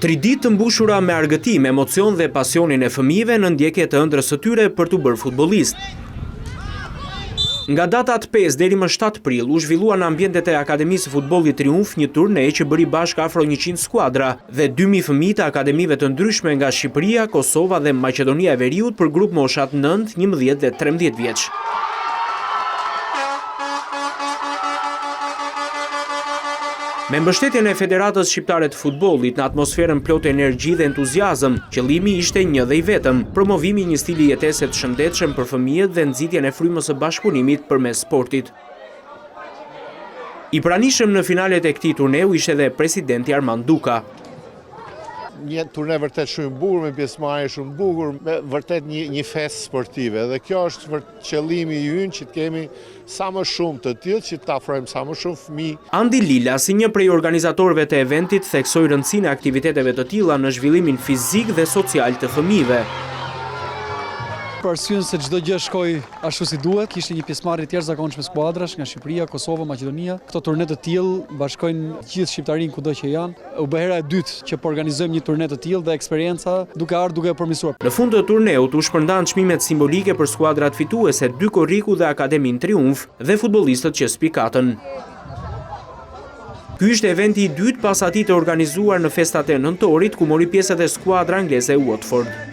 3 ditë të mbushura me argëtim, emocion dhe pasionin e fëmijëve në ndjekje të ëndrrës së tyre për t'u bërë futbollist. Nga datat 5 deri më 7 prill u zhvillua në ambientet e Akademisë së Futbollit Triumf një turne që bëri bashkë afro 100 skuadra dhe 2000 fëmijë të akademive të ndryshme nga Shqipëria, Kosova dhe Maqedonia e Veriut për grup moshat 9, 11 dhe 13 vjeç. Me mbështetjen e Federatës Shqiptare të Futbollit në atmosferën plot energji dhe entuziazëm, qëllimi ishte një dhe i vetëm, promovimi një stili jetese të shëndetshëm për fëmijët dhe nxitjen e frymës së bashkëpunimit përmes sportit. I pranishëm në finalet e këtij turneu ishte edhe presidenti Armand Duka. Një turne vërtet shumë bukur, me pjesëmarrje shumë bukur, me vërtet një festë sportive. Dhe kjo është qëllimi ynë që të kemi sa më shumë të tillë, që të afrojmë sa më shumë fëmijë. Andi Lila, si një prej organizatorëve të eventit, theksoi rëndësinë e aktiviteteve të tilla në zhvillimin fizik dhe social të fëmijëve. Për arsyën se çdo gjë shkoi ashtu si duhet, kishte një pjesëmarrje të jashtëzakonshme skuadrash nga Shqipëria, Kosova, Maqedonia. Këto turne të tillë bashkojnë gjithë shqiptarinë kudo që janë. U bë hera e dytë që po organizojmë një turne të tillë dhe eksperienca duke ardhur duke përmirësuar. Në fund të turneut u shpërndan çmimet simbolike për skuadrat fituese, 2 korriku dhe Akademin Triumf dhe futbollistët që spikatën. Ky ishte eventi i dytë pas atij të organizuar në festat e nëntorit, ku mori pjesë edhe skuadra angleze Watford.